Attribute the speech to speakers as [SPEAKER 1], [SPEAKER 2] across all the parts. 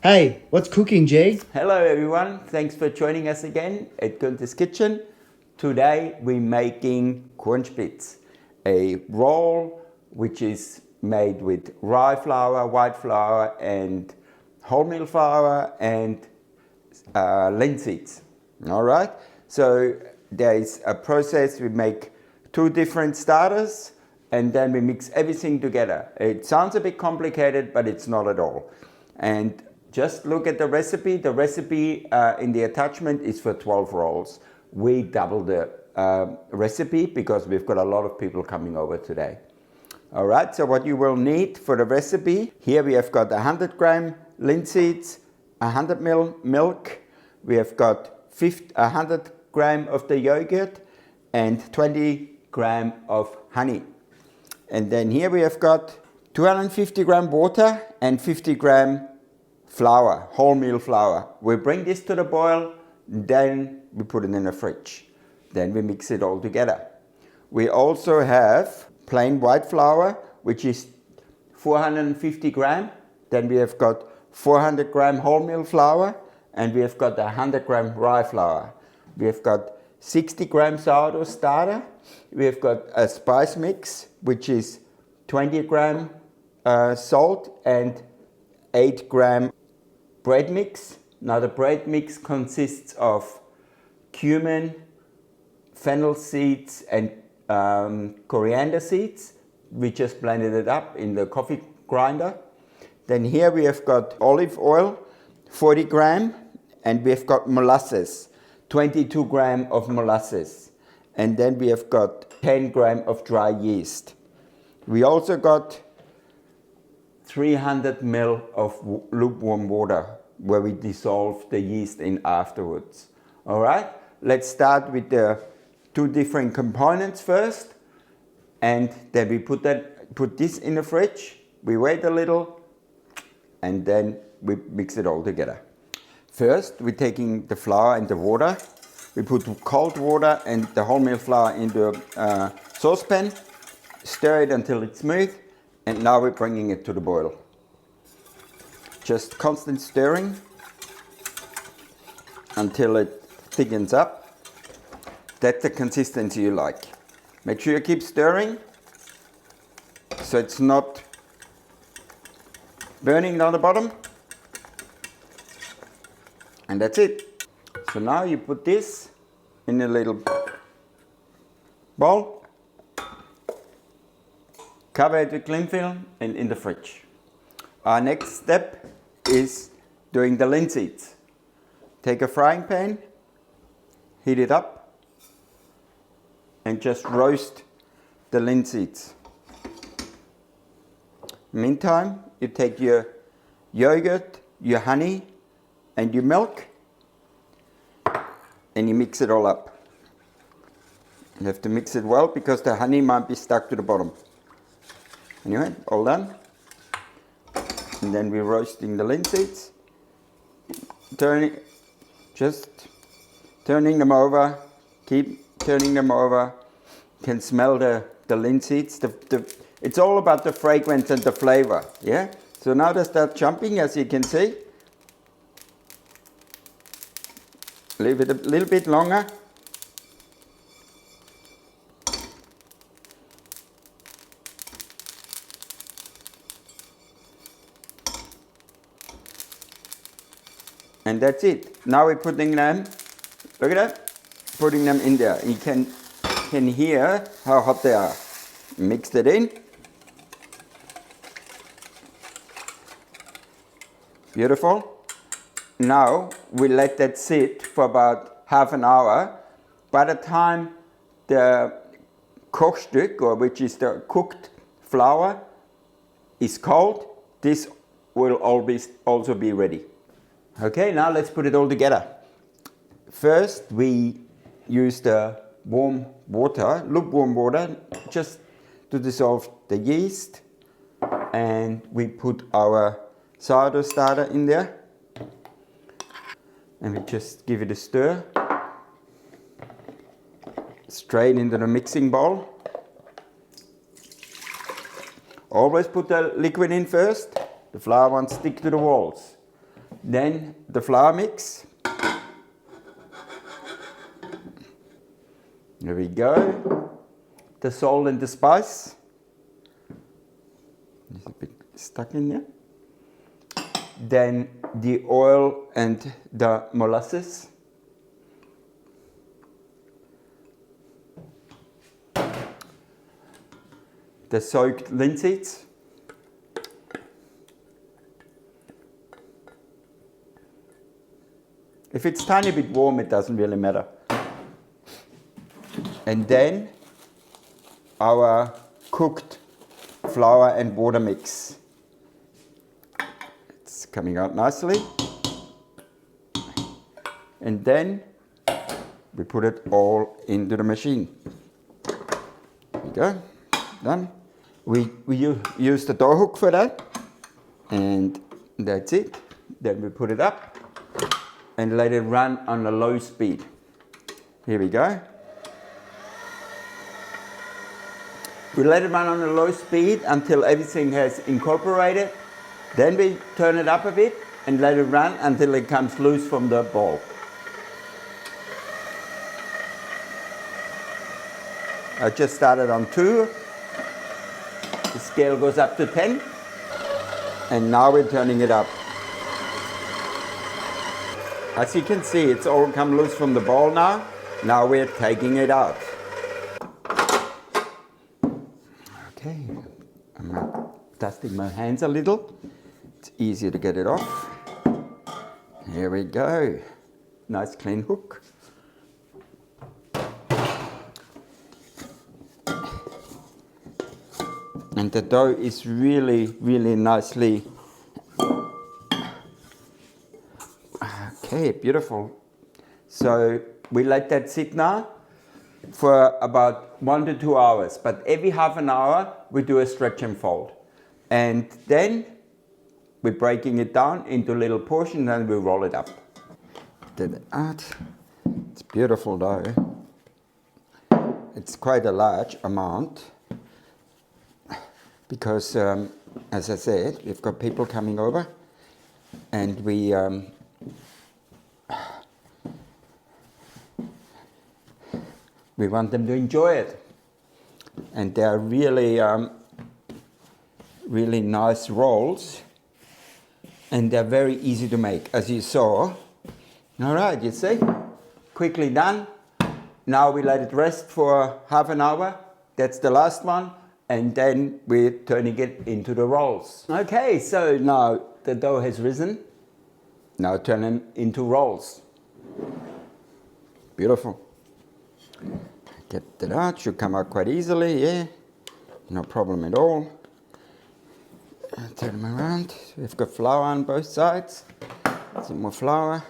[SPEAKER 1] Hey, what's cooking, Jay?
[SPEAKER 2] Hello everyone, thanks for joining us again at Günther's Kitchen. Today we're making Kornspitz, a roll which is made with rye flour, white flour and wholemeal flour and linseeds. Alright, so there's a process. We make two different starters and then we mix everything together. It sounds a bit complicated, but it's not at all. And just look at the recipe. The recipe in the attachment is for 12 rolls. We double the recipe because we've got a lot of people coming over today. All right, so what you will need for the recipe, here we have got 100 gram linseeds, 100 ml milk, we have got 100 gram of the yogurt and 20 gram of honey. And then here we have got 250 gram water and 50 gram flour, wholemeal flour. We bring this to the boil, then we put it in the fridge. Then we mix it all together. We also have plain white flour, which is 450 gram. Then we have got 400 gram wholemeal flour, and we have got 100 gram rye flour. We have got 60 gram sourdough starter. We have got a spice mix, which is 20 gram salt and 8 gram bread mix. Now the bread mix consists of cumin, fennel seeds and coriander seeds. We just blended it up in the coffee grinder. Then here we have got olive oil, 40 gram, and we have got molasses, 22 gram of molasses. And then we have got 10 gram of dry yeast. We also got 300 ml of lukewarm water where we dissolve the yeast in afterwards. All right, let's start with the two different components first, and then we put this in the fridge. We wait a little, and then we mix it all together. First, we're taking the flour and the water. We put cold water and the wholemeal flour into a saucepan, stir it until it's smooth, and now we're bringing it to the boil. Just constant stirring until it thickens up. That's the consistency you like. Make sure you keep stirring so it's not burning down the bottom. And that's it. So now you put this in a little bowl, cover it with cling film and in the fridge. Our next step is doing the linseeds. Take a frying pan, heat it up, and just roast the linseeds. Meantime, you take your yogurt, your honey, and your milk, and you mix it all up. You have to mix it well because the honey might be stuck to the bottom. Anyway, all done. And then we're roasting the linseeds, just turning them over, keep turning them over. You can smell the linseeds. It's all about the fragrance and the flavor, yeah? So now they start jumping, as you can see. Leave it a little bit longer. And that's it. Now we're putting them, look at that, putting them in there. You can hear how hot they are. Mix it in. Beautiful. Now we let that sit for about half an hour. By the time the Kochstück, or which is the cooked flour, is cold, this will also be ready. Okay, now let's put it all together. First, we use the warm water, lukewarm water, just to dissolve the yeast. And we put our sourdough starter in there. And we just give it a stir. Straight into the mixing bowl. Always put the liquid in first. The flour won't stick to the walls. Then the flour mix. There we go. The salt and the spice. It's a bit stuck in there. Then the oil and the molasses. The soaked linseeds. If it's tiny bit warm, it doesn't really matter. And then our cooked flour and water mix. It's coming out nicely. And then we put it all into the machine. There we go, done. We use the dough hook for that. And that's it. Then we put it up and let it run on a low speed. Here we go. We let it run on a low speed until everything has incorporated. Then we turn it up a bit and let it run until it comes loose from the ball. I just started on 2. The scale goes up to 10. And now we're turning it up. As you can see, it's all come loose from the ball now. Now we're taking it out. Okay, I'm dusting my hands a little. It's easier to get it off. Here we go. Nice clean hook. And the dough is really, really nicely. Okay, beautiful. So we let that sit now for about 1 to 2 hours. But every half an hour, we do a stretch and fold. And then we're breaking it down into little portions and we roll it up. Get it out. It's beautiful dough. It's quite a large amount. Because, as I said, we've got people coming over and we want them to enjoy it. And they're really, really nice rolls and they're very easy to make, as you saw. All right, you see, quickly done. Now we let it rest for half an hour. That's the last one. And then we're turning it into the rolls. Okay, so now the dough has risen. Now turn it into rolls. Beautiful. Get that out, should come out quite easily, yeah. No problem at all. Turn them around. We've got flour on both sides. Some more flour.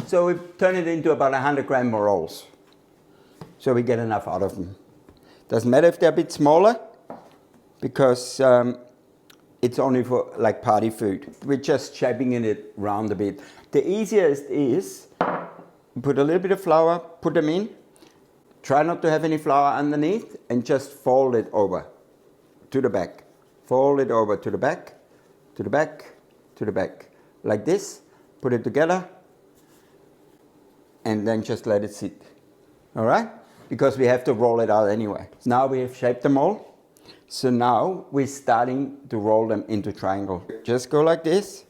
[SPEAKER 2] So we turn it into about 100 gram rolls. So we get enough out of them. Doesn't matter if they're a bit smaller, because it's only for like party food. We're just shaping it round a bit. The easiest is put a little bit of flour, put them in. Try not to have any flour underneath and just fold it over to the back. Fold it over to the back, to the back, to the back. Like this, put it together. And then just let it sit. All right? Because we have to roll it out anyway. Now we have shaped them all. So now we're starting to roll them into triangle. Just go like this.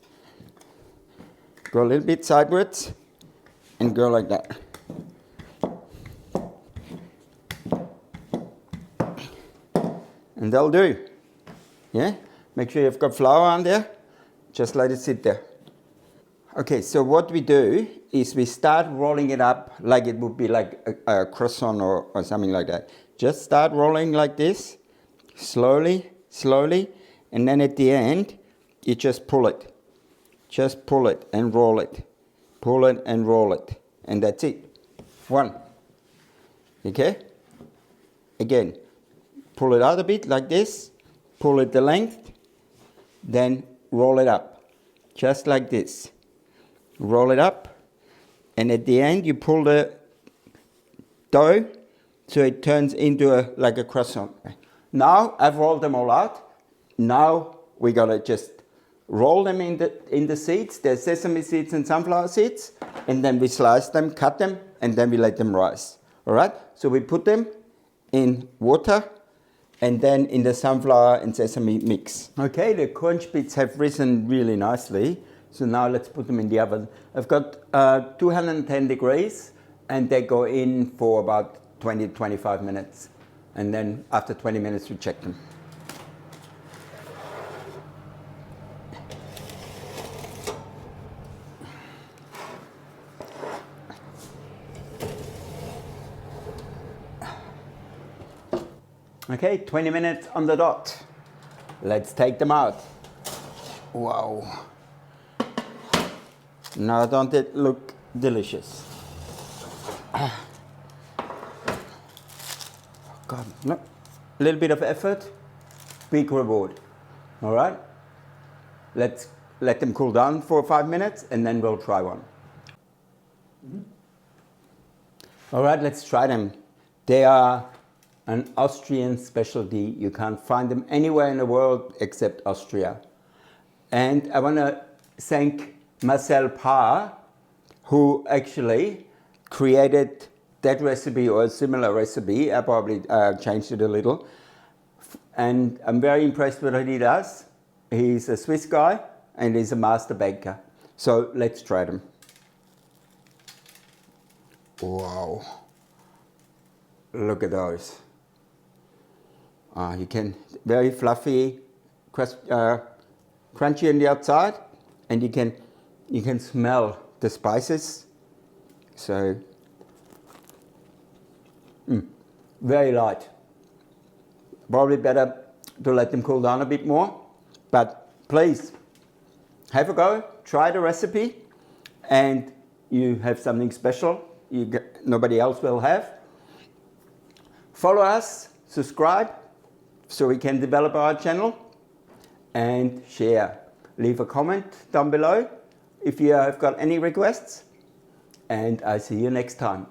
[SPEAKER 2] Go a little bit sideways. And go like that. And that'll do. Yeah? Make sure you've got flour on there. Just let it sit there. Okay, so what we do is we start rolling it up like it would be like a croissant or something like that. Just start rolling like this, slowly, slowly, and then at the end, you just pull it. Just pull it and roll it. Pull it and roll it. And that's it. 1. Okay? Again, pull it out a bit like this, pull it the length, then roll it up. Just like this. Roll it up, and at the end you pull the dough so it turns into like a croissant. Now I've rolled them all out. Now we gotta just roll them in the seeds. There's sesame seeds and sunflower seeds, and then we slice them, cut them, and then we let them rise. All right? So we put them in water and then in the sunflower and sesame mix. Okay, the Kornspitz have risen really nicely. So now let's put them in the oven. I've got 210 degrees, and they go in for about 20-25 minutes. And then after 20 minutes we check them. Okay, 20 minutes on the dot. Let's take them out. Wow. Now don't it look delicious? God, no. A little bit of effort, big reward. All right? Let's let them cool down for 5 minutes and then we'll try one. All right, let's try them. They are an Austrian specialty. You can't find them anywhere in the world except Austria. And I want to thank Marcel Parr, who actually created that recipe or a similar recipe. I probably changed it a little. And I'm very impressed with what he does. He's a Swiss guy and he's a master baker. So let's try them. Wow. Look at those. You can, very fluffy, crust, crunchy on the outside, and you can smell the spices. So, very light. Probably better to let them cool down a bit more, but please have a go, try the recipe, and you have something special nobody else will have. Follow us, subscribe, so we can develop our channel, and share. Leave a comment down below if you have got any requests, and I see you next time.